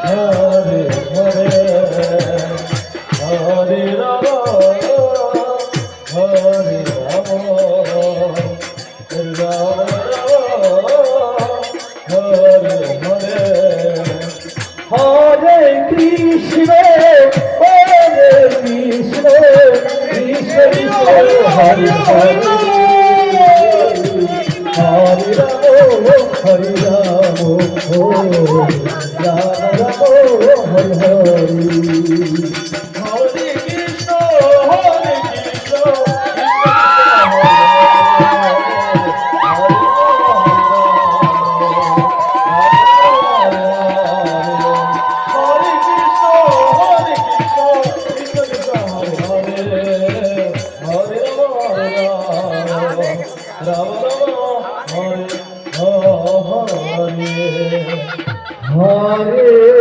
Hare Hare Hare Ram Hare Ram Ram Hare Hare Hare Krishna Hare Krishna Krishna Krishna Hare Hare Hare Ram Hare Ram Ram Ram Hare Hare Hare Krishna Ram Ram Hare Hare Hare